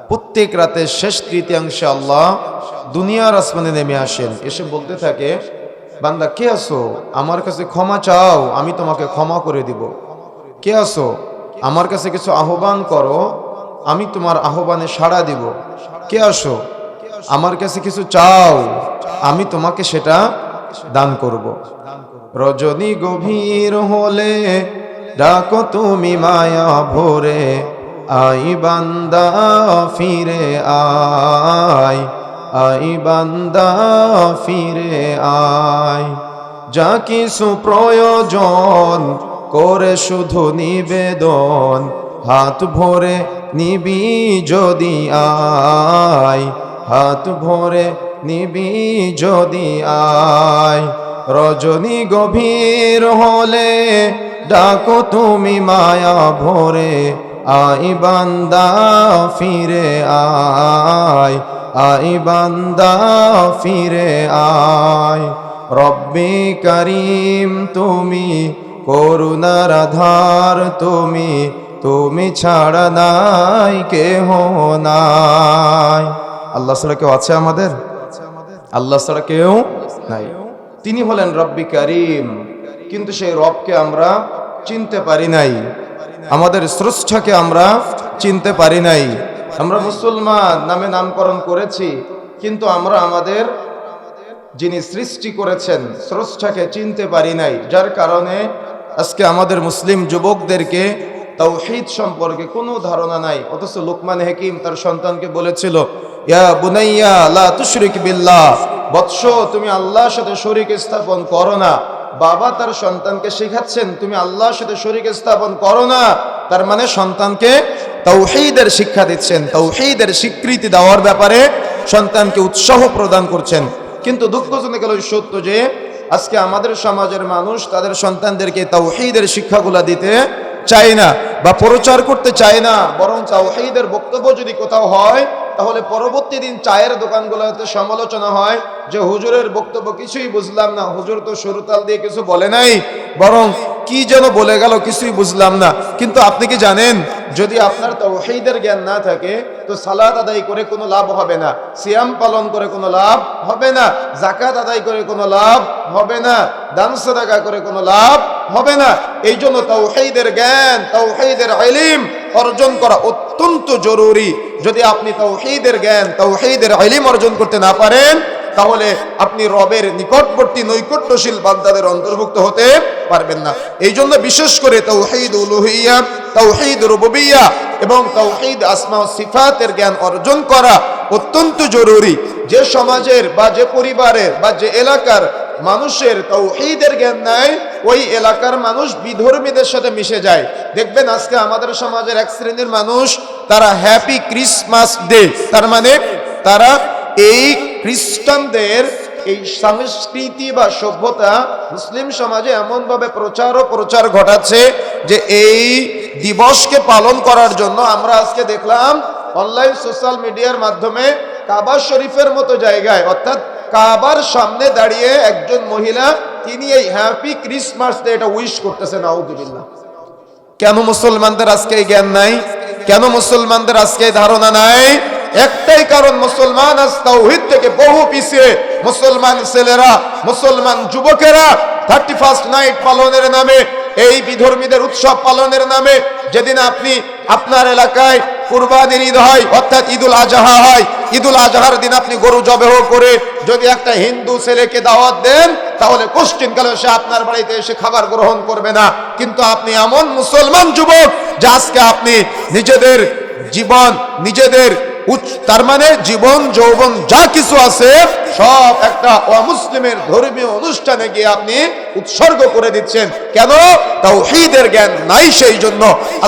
প্রত্যেক রাতের শেষ তৃতীয়াংশে আল্লাহ দুনিয়ার আসমানে নেমে আসেন, এসে বলতে থাকে, বান্দা কে আছো? আমার কাছে ক্ষমা চাও, আমি তোমাকে ক্ষমা করে দিব। কে আছো? আমার কাছে কিছু আহ্বান করো, আমি তোমার আহ্বানে সাড়া দিব। কে আসো? আমার কাছে কিছু চাও, আমি তোমাকে সেটা দান করব। রজনী গভীর হলে ডাকো তুমি মায়া ভরে, আই বান্দা ফিরে আয়, আই বান্দা ফিরে আয়। যা কিছু প্রয়োজন করে শুধু নিবেদন, হাত ভরে নিবি যদি আয়, হাত ভরে নিবি যদি আয়। রজনী গভীর হলে ডাকো তুমি মায়া ভরে, আই বান্দা ফিরে আয়, আই বান্দা ফিরে আয়। রব্বি করিম তুমি করুণার আধার, তুমি তুমি ছাড়া নাই কেহ নাই। আল্লাহ ছাড়া কেউ আছে আমাদের? আল্লাহ ছাড়া কেউ নাই। তিনি হলেন রব্বি করিম, কিন্তু সেই রবকে আমরা চিনতে পারি নাই, আমাদের স্রষ্টাকে আমরা চিনতে পারি নাই। আমরা মুসলমান নামে নামকরণ করেছি, কিন্তু আমরা আমাদের যিনি সৃষ্টি করেছেন স্রষ্টাকে চিনতে পারি নাই। যার কারণে আজকে আমাদের মুসলিম যুবকদেরকে তাওহীদ সম্পর্কে কোনো ধারণা নাই। অথচ লুকমান হাকিম তার সন্তানকে বলেছিল, ইয়া বুনাইয়া লা তুশরিক বিল্লাহ, বৎস তুমি আল্লাহর সাথে শরীক স্থাপন করো না। বাবা তার সন্তানকে শেখাচ্ছেন তুমি আল্লাহর সাথে শরীক স্থাপন করো না, তার মানে সন্তানকে তাওহীদের শিক্ষা দিচ্ছেন, তাওহীদের স্বীকৃতি দেওয়ার ব্যাপারে সন্তানকে উৎসাহ প্রদান করছেন। কিন্তু দুঃখজনক হলো সত্য যে আজকে আমাদের সমাজের মানুষ তাদের সন্তানদেরকে তাওহীদের শিক্ষাগুলা দিতে চায় না বা প্রচার করতে চায় না। বরং তাওহীদের বক্তব্য যদি কোথাও হয়, তাহলে পরবর্তী দিন চায়ের দোকানগুলোতে সমালোচনা হয় যে হুজুরের বক্তব্য কিছুই বুঝলাম না, হুজুর তো সরুতাল দিয়ে কিছু বলে নাই, বরং কি যেন বলে গেল কিছুই বুঝলাম না। কিন্তু আপনি কি জানেন, যদি আপনার তাওহীদের জ্ঞান না থাকে তো সালাত আদায় করে কোনো লাভ হবে না, সিয়াম পালন করে কোনো লাভ হবে না, যাকাত আদায় করে কোনো লাভ হবে না, দান সাদাকা করে কোনো লাভ হবে না। এই জন্য তাওহীদের জ্ঞান, তাওহীদের ইলম অর্জন করা অত্যন্ত জরুরি। যদি আপনি তাওহীদের জ্ঞান, তাওহীদের ইলম অর্জন করতে না পারেন, তাহলে আপনি রবের নিকটবর্তী নৈকট্যশীল বান্দাদের অন্তর্ভুক্ত হতে পারবেন না। এই জন্য বিশেষ করে তাওহীদ উলুহিয়্যা, তাওহীদ রুবুবিয়্যা এবং তাওহীদ আসমা ও সিফাতের জ্ঞান অর্জন করা অত্যন্ত জরুরি। যে সমাজের বা যে পরিবারের বা যে এলাকার মানুষের তাওহীদের জ্ঞান নাই, ওই এলাকার মানুষ বিধর্মীদের সাথে মিশে যায়। দেখবেন আজকে আমাদের সমাজের এক শ্রেণীর মানুষ, তারা হ্যাপি ক্রিসমাস ডে, তার মানে তারা এই খ্রিস্টানদের এই সংস্কৃতি বা সভ্যতা মুসলিম সমাজে এমন ভাবে প্রচার ঘটাচ্ছে যে এই দিবসকে পালন করার জন্য আমরা আজকে দেখলাম অনলাইন সোশ্যাল মিডিয়ার মাধ্যমে কাবা শরীফের মতো জায়গায়, অর্থাৎ কাবার সামনে দাঁড়িয়ে একজন মহিলা তিনি এই হ্যাপি ক্রিসমাস ডে এটা উইশ করতেছেন। আউযুবিল্লাহ। কেন মুসলমানদের আজকে এই জ্ঞান নাই? কেন মুসলমানদের আজকে ধারণা নাই? একটাই কারণ, মুসলমান আজ তাওহীদ থেকে বহু পিছিয়ে। মুসলমান ছেলেরা, মুসলমান যুবকেরা 31st নাইট পালনের নামে, এই বিধর্মীদের উৎসব পালনের নামে, যেদিন আপনি আপনার এলাকায় কুরবানির ঈদ হয় অর্থাৎ ঈদুল আজহা হয়, ঈদুল আজহার দিন আপনি গরু জবেহ করে যদি একটা হিন্দু ছেলেকে দাওয়াত দেন, তাহলে কোশ্চিনকালে সে আপনার বাড়িতে এসে খাবার গ্রহণ করবে না। কিন্তু আপনি এমন মুসলমান যুবক যে আজকে আপনি নিজেদের জীবন, নিজেদের তার মানে জীবন যৌবন যা কিছু আছে সব একটা অমুসলিমের ধর্মীয় অনুষ্ঠানে গিয়ে আপনি উৎসর্গ করে দিচ্ছেন। কেন? তাওহীদের জ্ঞান নাই। সেই জন্য